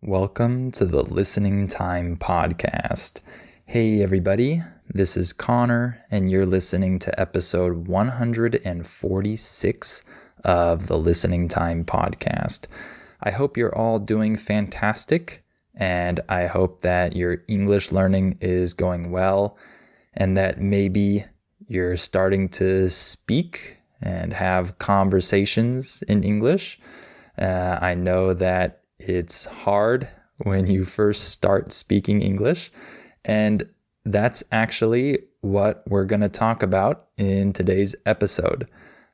Welcome to the Listening Time Podcast. Hey everybody, this is Connor and you're listening to episode 146 of the Listening Time Podcast. I hope you're all doing fantastic and I hope that your English learning is going well and that maybe you're starting to speak and have conversations in English. I know that it's hard when you first start speaking English, and that's actually what we're going to talk about in today's episode.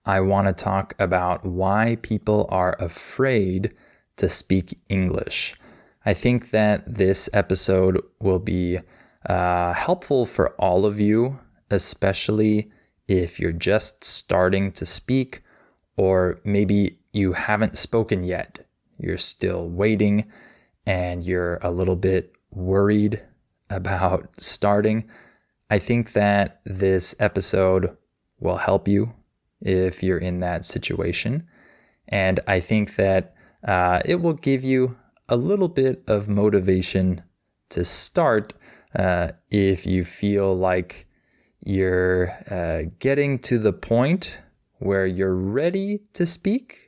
I want to talk about why people are afraid to speak English. I think that this episode will be helpful for all of you, especially if you're just starting to speak, or maybe you haven't spoken yet. You're still waiting and you're a little bit worried about starting. I think that this episode will help you if you're in that situation. And I think that it will give you a little bit of motivation to start if you feel like you're getting to the point where you're ready to speak,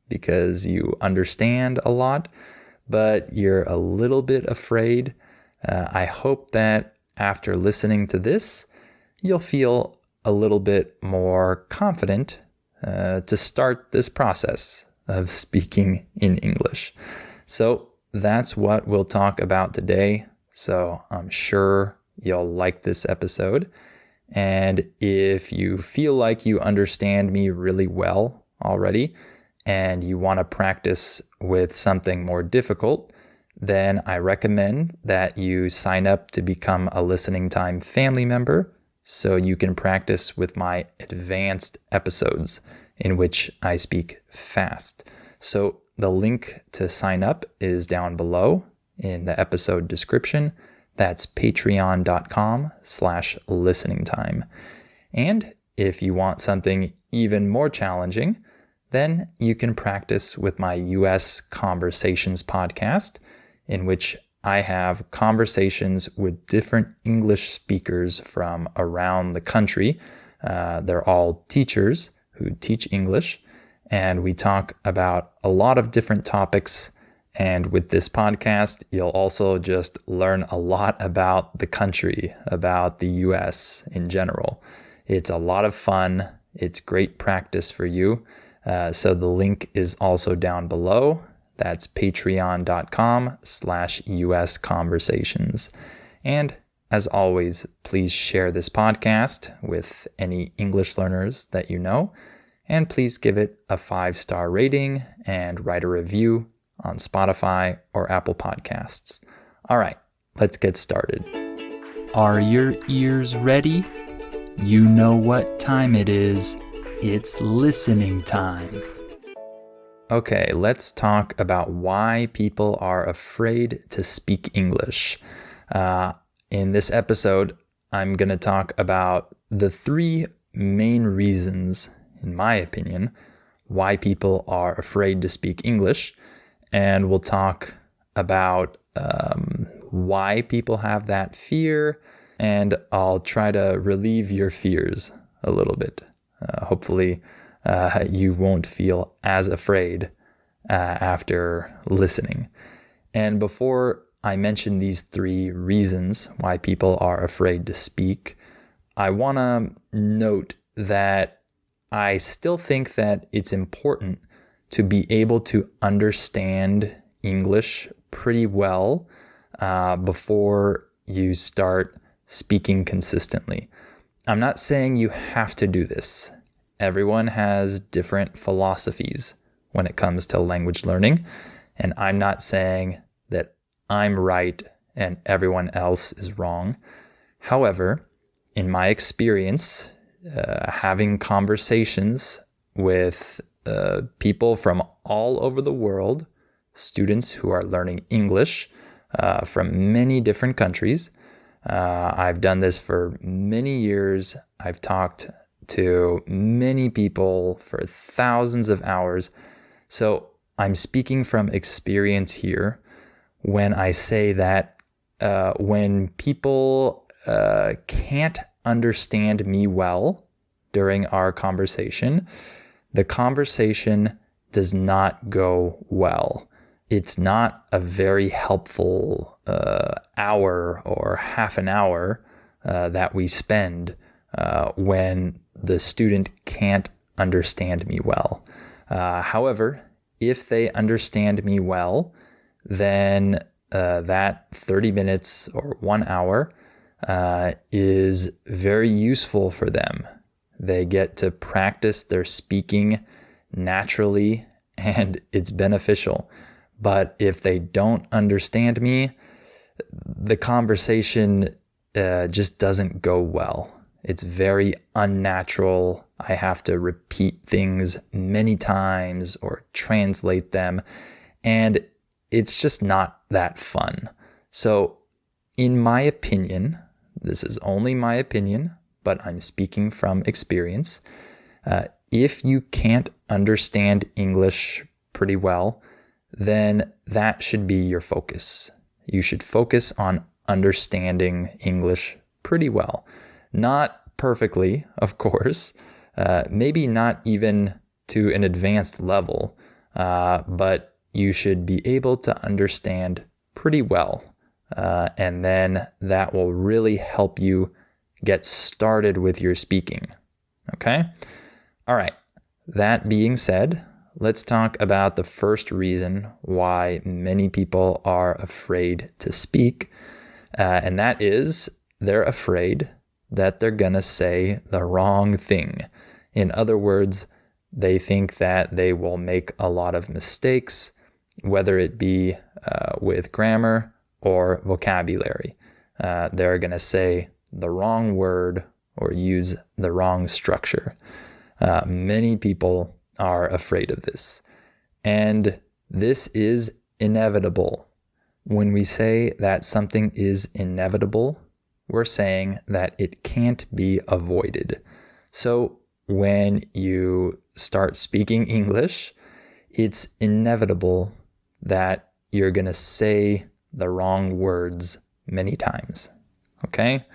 because you understand a lot, but you're a little bit afraid. I hope that after listening to this, you'll feel a little bit more confident to start this process of speaking in English. So that's what we'll talk about today. So I'm sure you'll like this episode. And if you feel like you understand me really well already, and you want to practice with something more difficult, then I recommend that you sign up to become a Listening Time family member so you can practice with my advanced episodes in which I speak fast. So the link to sign up is down below in the episode description. That's patreon.com/listeningtime. And if you want something even more challenging, then you can practice with my US Conversations podcast, in which I have conversations with different English speakers from around the country. They're all teachers who teach English, and we talk about a lot of different topics. And with this podcast, you'll also just learn a lot about the country, about the US in general. It's a lot of fun. It's great practice for you. So the link is also down below. That's patreon.com/US Conversations. And as always, please share this podcast with any English learners that you know. And please give it a 5-star rating and write a review on Spotify or Apple Podcasts. All right, let's get started. Are your ears ready? You know what time it is. It's listening time. Okay, let's talk about why people are afraid to speak English. In this episode, I'm going to talk about the 3 main reasons, in my opinion, why people are afraid to speak English. And we'll talk about why people have that fear, and I'll try to relieve your fears a little bit. Hopefully, you won't feel as afraid after listening. And before I mention these 3 reasons why people are afraid to speak, I want to note that I still think that it's important to be able to understand English pretty well before you start speaking consistently. I'm not saying you have to do this. Everyone has different philosophies when it comes to language learning, and I'm not saying that I'm right and everyone else is wrong. However, in my experience, having conversations with people from all over the world, students who are learning English from many different countries, I've done this for many years. I've talked to many people for thousands of hours. So I'm speaking from experience here when I say that when people can't understand me well during our conversation, the conversation does not go well. It's not a very helpful hour or half an hour that we spend when the student can't understand me well. However, if they understand me well, then that 30 minutes or 1 hour is very useful for them. They get to practice their speaking naturally, and it's beneficial. But if they don't understand me, the conversation just doesn't go well. It's very unnatural. I have to repeat things many times or translate them, and it's just not that fun. So, in my opinion, this is only my opinion, but I'm speaking from experience. If you can't understand English pretty well, then that should be your focus. You should focus on understanding English pretty well. Not perfectly, of course, maybe not even to an advanced level, but you should be able to understand pretty well. And then that will really help you get started with your speaking. Okay? All right. That being said, let's talk about the first reason why many people are afraid to speak. And that is they're afraid that they're going to say the wrong thing. In other words, they think that they will make a lot of mistakes, whether it be with grammar or vocabulary. They're going to say the wrong word or use the wrong structure. Many people are afraid of this. And this is inevitable. When we say that something is inevitable, we're saying that it can't be avoided. So when you start speaking English, it's inevitable that you're going to say the wrong words many times. Okay?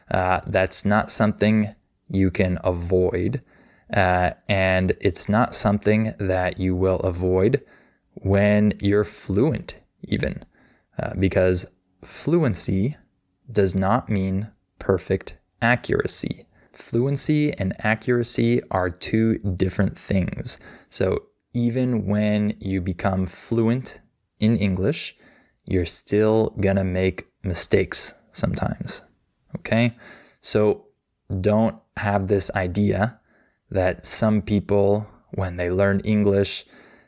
That's not something you can avoid. And it's not something that you will avoid when you're fluent, even. Because fluency does not mean perfect accuracy. Fluency and accuracy are two different things. So even when you become fluent in English, you're still gonna make mistakes sometimes. Okay? So don't have this idea that some people, when they learn English,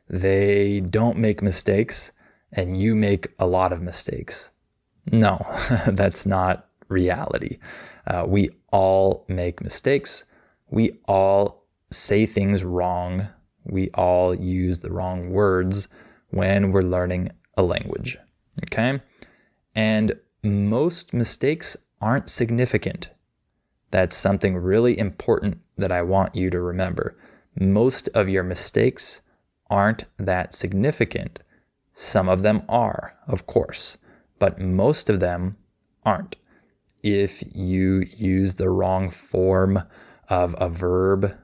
they don't make mistakes and you make a lot of mistakes. No, that's not reality. We all make mistakes. We all say things wrong. We all use the wrong words when we're learning a language. Okay? And most mistakes aren't significant. That's something really important that I want you to remember. Most of your mistakes aren't that significant. Some of them are, of course, but most of them aren't. If you use the wrong form of a verb,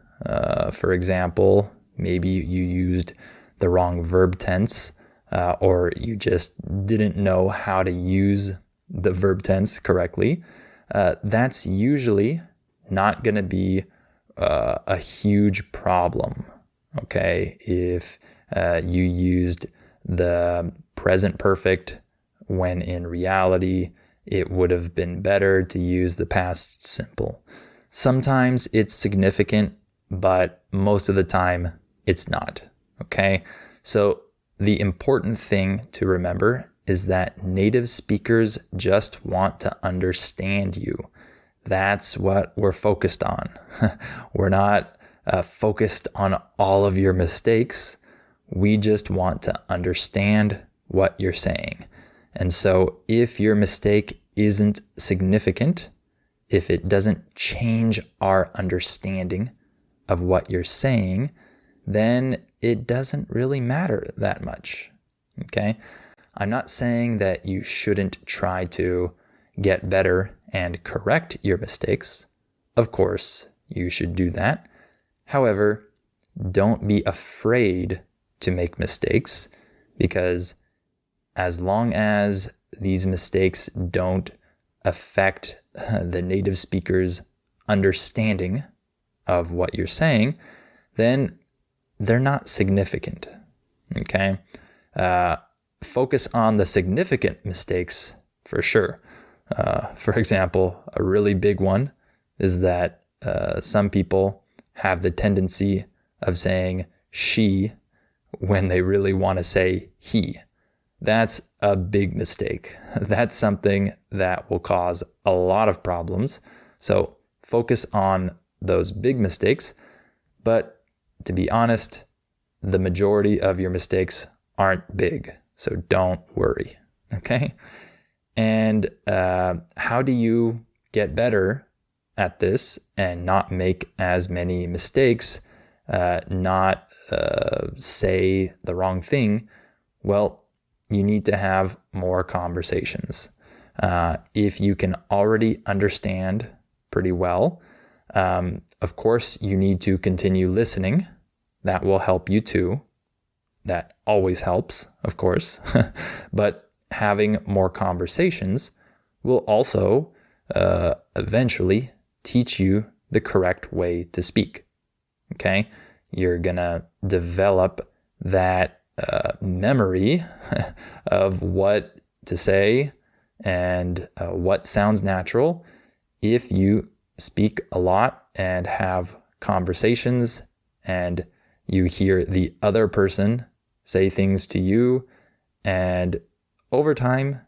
for example, maybe you used the wrong verb tense, or you just didn't know how to use the verb tense correctly, that's usually not going to be a huge problem. Okay, if you used the present perfect when in reality it would have been better to use the past simple. Sometimes it's significant, but most of the time it's not. Okay, so the important thing to remember is that native speakers just want to understand you. That's what we're focused on. We're not focused on all of your mistakes. We just want to understand what you're saying. And so if your mistake isn't significant, if it doesn't change our understanding of what you're saying, then it doesn't really matter that much. Okay? I'm not saying that you shouldn't try to get better and correct your mistakes. Of course, you should do that. However, don't be afraid to make mistakes, because as long as these mistakes don't affect the native speaker's understanding of what you're saying, then they're not significant. Okay? Focus on the significant mistakes for sure. For example, a really big one is that some people have the tendency of saying she when they really want to say he. That's a big mistake. That's something that will cause a lot of problems. So focus on those big mistakes. But to be honest, the majority of your mistakes aren't big. So don't worry. Okay? And how do you get better at this and not make as many mistakes, not say the wrong thing? Well, you need to have more conversations. If you can already understand pretty well, of course, you need to continue listening. That will help you too. That always helps, of course. But having more conversations will also eventually teach you the correct way to speak. Okay? You're going to develop that memory of what to say and what sounds natural if you speak a lot and have conversations and you hear the other person say things to you, and over time,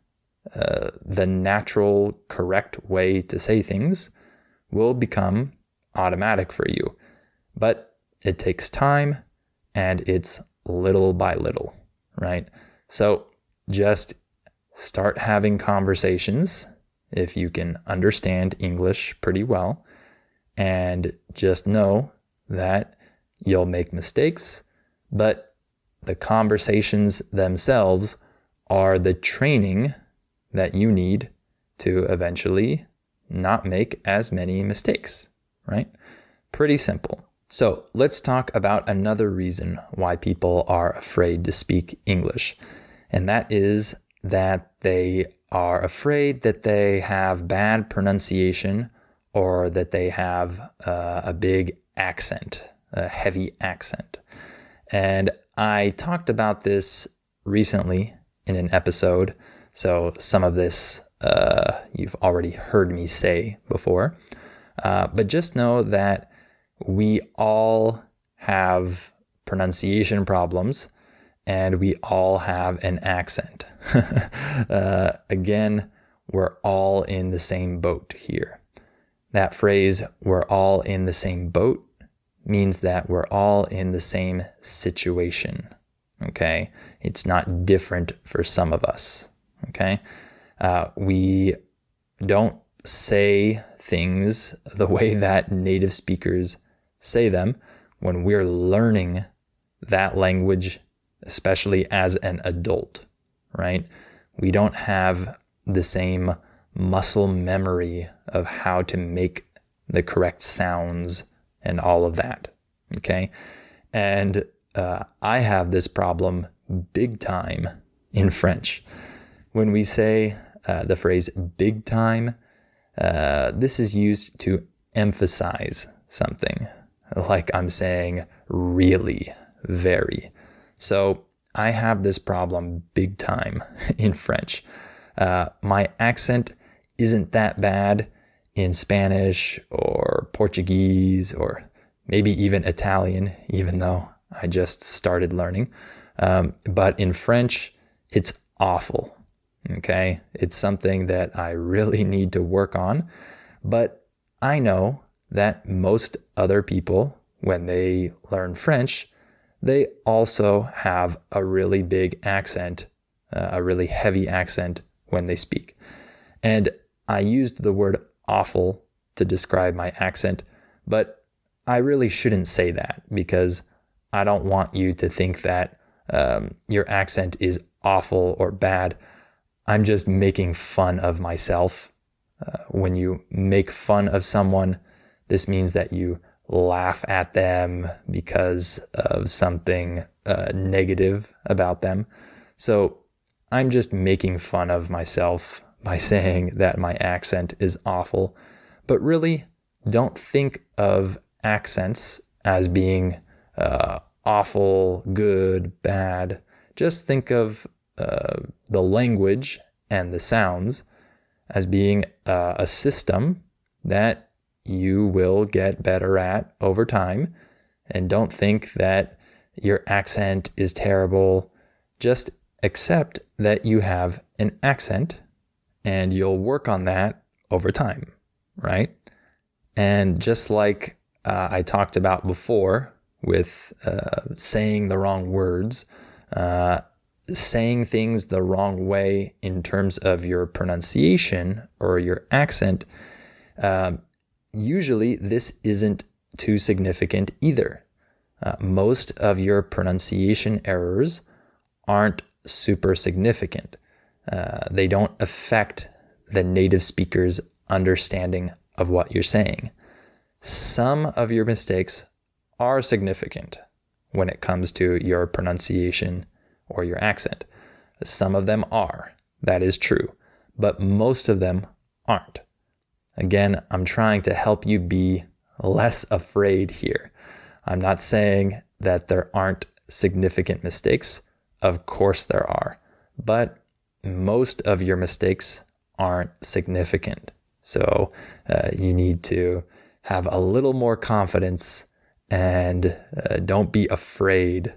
the natural, correct way to say things will become automatic for you. But it takes time, and it's little by little, right? So just start having conversations if you can understand English pretty well, and just know that you'll make mistakes, but the conversations themselves are the training that you need to eventually not make as many mistakes, right? Pretty simple. So let's talk about another reason why people are afraid to speak English. And that is that they are afraid that they have bad pronunciation or that they have a big accent, a heavy accent. And I talked about this recently in an episode. So some of this you've already heard me say before. But just know that we all have pronunciation problems and we all have an accent. Again, we're all in the same boat here. That phrase, we're all in the same boat, means that we're all in the same situation. Okay? It's not different for some of us. Okay? We don't say things the way that native speakers say them when we're learning that language, especially as an adult, right? We don't have the same muscle memory of how to make the correct sounds and all of that, okay? And I have this problem big time in French. When we say the phrase big time, this is used to emphasize something, like I'm saying really, very. So I have this problem big time in French. My accent isn't that bad in Spanish or Portuguese or maybe even Italian, even though I just started learning. But in French, it's awful. Okay, it's something that I really need to work on. But I know that most other people, when they learn French, they also have a really big accent, a really heavy accent when they speak. And I used the word awful to describe my accent, but I really shouldn't say that because I don't want you to think that your accent is awful or bad. I'm just making fun of myself. When you make fun of someone, this means that you laugh at them because of something negative about them. So I'm just making fun of myself by saying that my accent is awful. But really, don't think of accents as being awful, good, bad. Just think of the language and the sounds as being a system that you will get better at over time. And don't think that your accent is terrible. Just accept that you have an accent and you'll work on that over time, right? And just like I talked about before with saying the wrong words, saying things the wrong way in terms of your pronunciation or your accent, usually this isn't too significant either. Most of your pronunciation errors aren't super significant. They don't affect the native speaker's understanding of what you're saying. Some of your mistakes are significant when it comes to your pronunciation or your accent. Some of them are. That is true. But most of them aren't. Again, I'm trying to help you be less afraid here. I'm not saying that there aren't significant mistakes. Of course there are. But most of your mistakes aren't significant. So you need to have a little more confidence and don't be afraid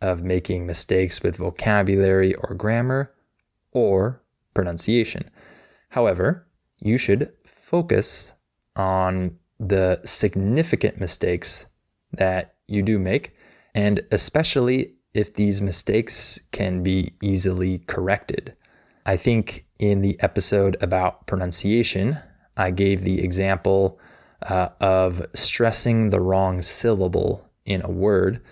of making mistakes with vocabulary or grammar or pronunciation. However, you should focus on the significant mistakes that you do make, and especially if these mistakes can be easily corrected. I think in the episode about pronunciation, I gave the example of stressing the wrong syllable in a word.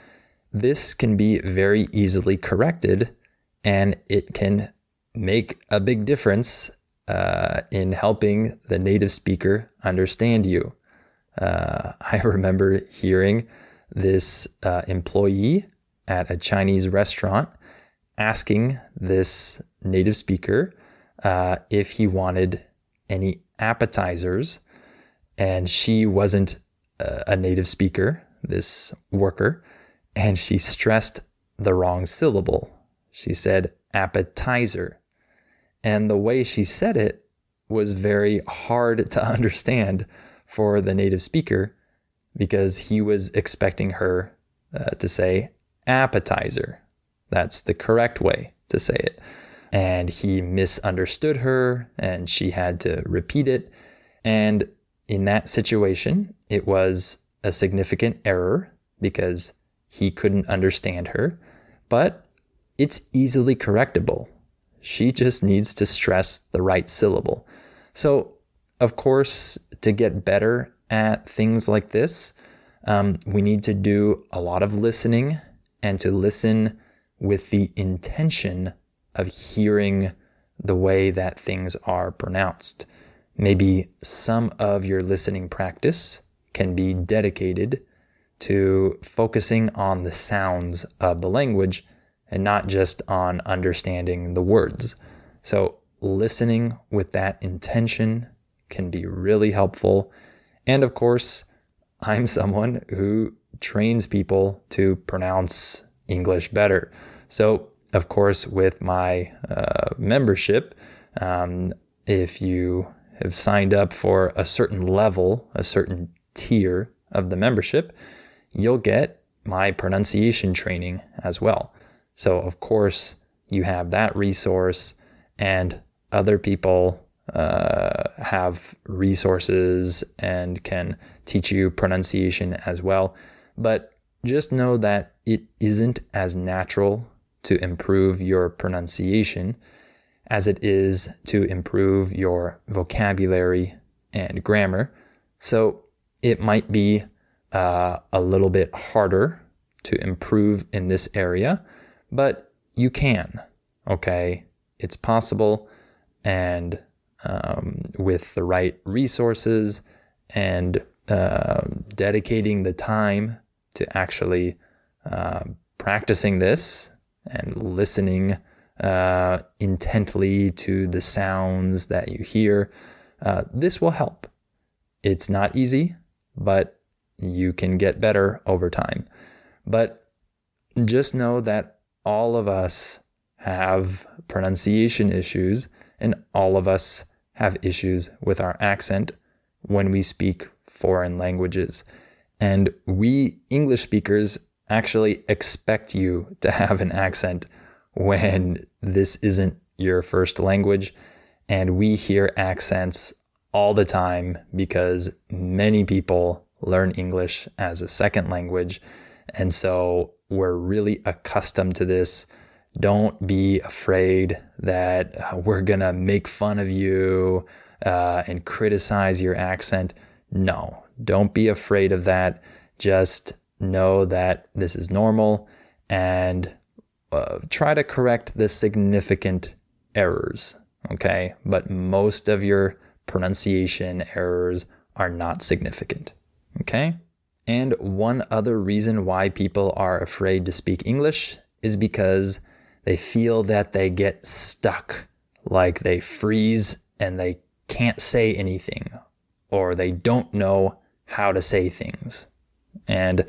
This can be very easily corrected, and it can make a big difference in helping the native speaker understand you. I remember hearing this employee at a Chinese restaurant asking this native speaker if he wanted any appetizers, and she wasn't a native speaker, this worker, and she stressed the wrong syllable. She said appetizer. And the way she said it was very hard to understand for the native speaker because he was expecting her to say appetizer. That's the correct way to say it. And he misunderstood her and she had to repeat it. And in that situation, it was a significant error because he couldn't understand her, but it's easily correctable. She just needs to stress the right syllable. So, of course, to get better at things like this, we need to do a lot of listening and to listen with the intention of hearing the way that things are pronounced. Maybe some of your listening practice can be dedicated to focusing on the sounds of the language and not just on understanding the words. So listening with that intention can be really helpful. And of course, I'm someone who trains people to pronounce English better. So of course, with my membership, if you have signed up for a certain level, a certain tier of the membership, you'll get my pronunciation training as well. So of course, you have that resource, and other people have resources and can teach you pronunciation as well. But just know that it isn't as natural to improve your pronunciation as it is to improve your vocabulary and grammar. So it might be a little bit harder to improve in this area, but you can. okay? It's possible, and with the right resources and dedicating the time to actually practicing this and listening intently to the sounds that you hear, this will help. It's not easy, but you can get better over time. But just know that all of us have pronunciation issues, and all of us have issues with our accent when we speak foreign languages. And we English speakers actually expect you to have an accent when this isn't your first language. And we hear accents all the time because many people learn English as a second language. And so we're really accustomed to this. Don't be afraid that we're going to make fun of you and criticize your accent. No, don't be afraid of that. Just know that this is normal and try to correct the significant errors, okay? But most of your pronunciation errors are not significant, okay? And one other reason why people are afraid to speak English is because they feel that they get stuck, like they freeze and they can't say anything, or they don't know how to say things. And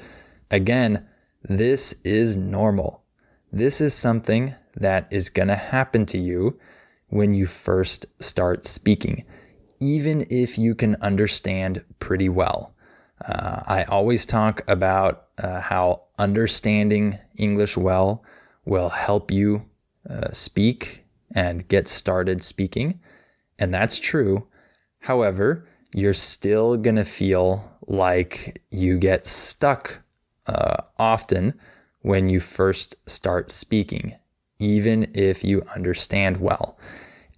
again, this is normal. This is something that is going to happen to you when you first start speaking, even if you can understand pretty well. I always talk about how understanding English well will help you speak and get started speaking. And that's true. However, you're still going to feel like you get stuck often when you first start speaking, even if you understand well.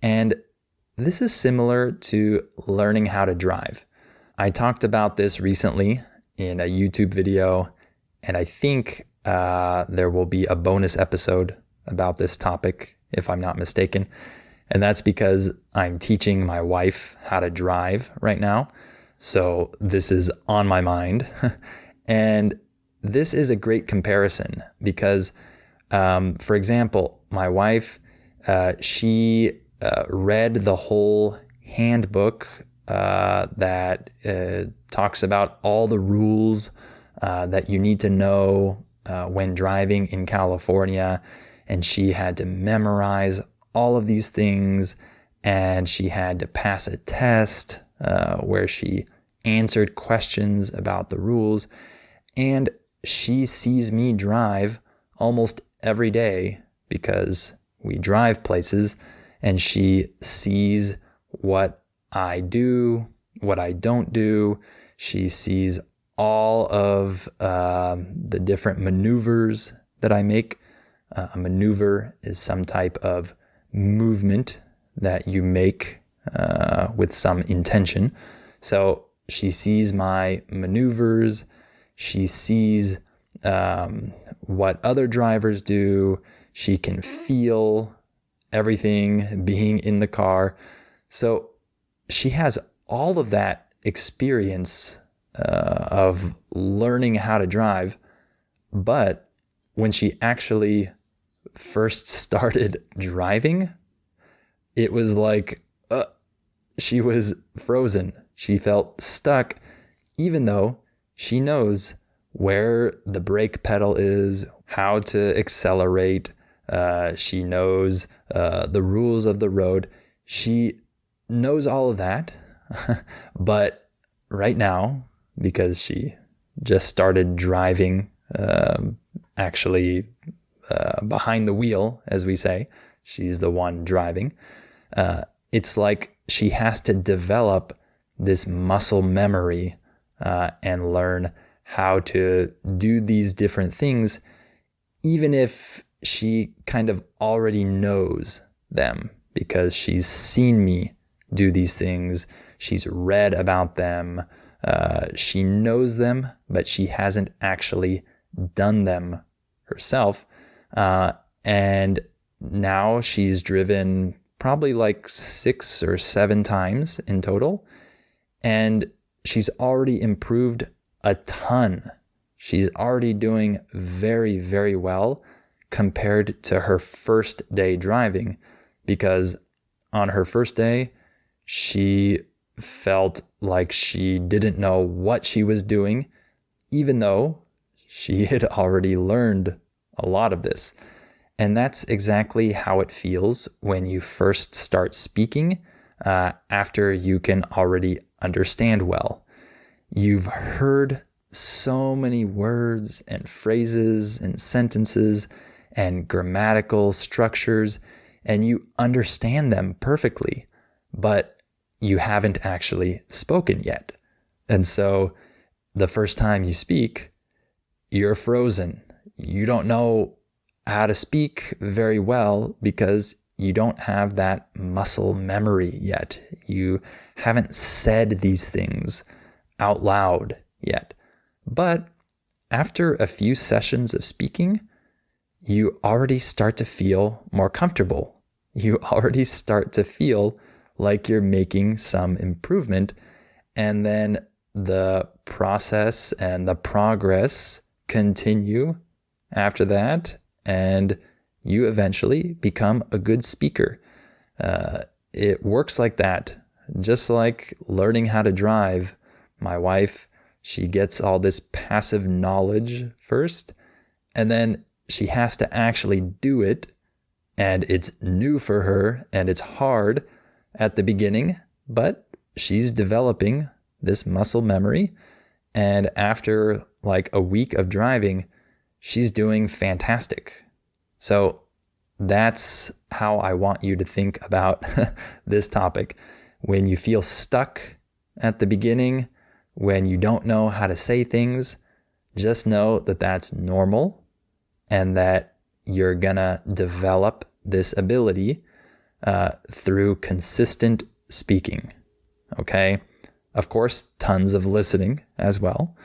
And this is similar to learning how to drive. I talked about this recently in a YouTube video, and I think there will be a bonus episode about this topic, if I'm not mistaken. And that's because I'm teaching my wife how to drive right now. So this is on my mind. And this is a great comparison because, for example, my wife, she read the whole handbook that talks about all the rules that you need to know when driving in California. And she had to memorize all of these things, and she had to pass a test where she answered questions about the rules. And she sees me drive almost every day because we drive places, and she sees what I do, what I don't do. She sees all of the different maneuvers that I make. A maneuver is some type of movement that you make with some intention. So she sees my maneuvers. She sees what other drivers do. She can feel everything being in the car. So she has all of that experience of learning how to drive. But when she actually first started driving, it was like she was frozen. She felt stuck, even though she knows where the brake pedal is, how to accelerate. She knows the rules of the road. She knows all of that. But right now, because she just started driving, actually behind the wheel, as we say, she's the one driving. It's like she has to develop this muscle memory and learn how to do these different things, even if she kind of already knows them because she's seen me do these things. She's read about them. She knows them, but she hasn't actually done them herself. And now she's driven probably like 6 or 7 times in total, and she's already improved a ton. She's already doing very, very well compared to her first day driving, because on her first day, she felt like she didn't know what she was doing, even though she had already learned a lot of this. And that's exactly how it feels when you first start speaking after you can already understand well. You've heard so many words and phrases and sentences and grammatical structures, and you understand them perfectly, but you haven't actually spoken yet. And so the first time you speak, you're frozen. You don't know how to speak very well because you don't have that muscle memory yet. You haven't said these things out loud yet. But after a few sessions of speaking, you already start to feel more comfortable. You already start to feel like you're making some improvement. And then the process and the progress continue after that, and you eventually become a good speaker. It works like that. Just like learning how to drive. My wife, she gets all this passive knowledge first, and then she has to actually do it, and it's new for her, and it's hard at the beginning, but she's developing this muscle memory, and after like a week of driving, she's doing fantastic. So that's how I want you to think about this topic. When you feel stuck at the beginning, when you don't know how to say things, just know that that's normal and that you're gonna develop this ability through consistent speaking. Okay? Of course, tons of listening as well,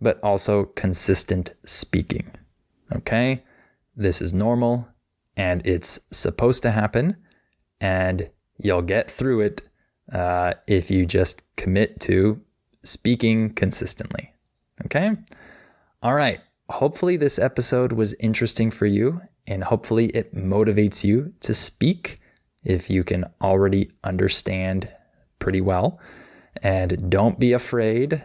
but also consistent speaking. Okay? This is normal, and it's supposed to happen, and you'll get through it if you just commit to speaking consistently. Okay? All right. Hopefully this episode was interesting for you, and hopefully it motivates you to speak if you can already understand pretty well. And don't be afraid.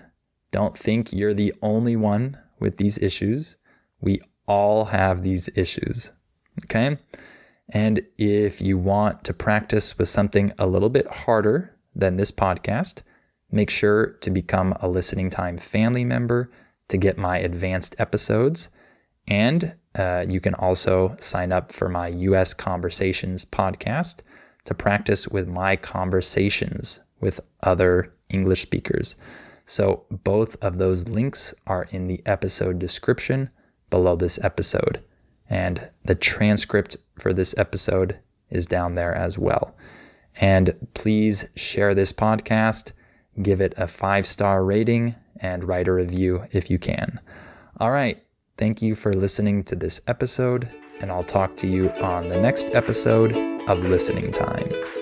Don't think you're the only one with these issues. We all have these issues. Okay? And if you want to practice with something a little bit harder than this podcast, make sure to become a Listening Time family member to get my advanced episodes. And you can also sign up for my US Conversations podcast to practice with my conversations with other English speakers. So both of those links are in the episode description below this episode. And the transcript for this episode is down there as well. And please share this podcast, give it a 5-star rating, and write a review if you can. All right. Thank you for listening to this episode, and I'll talk to you on the next episode of Listening Time.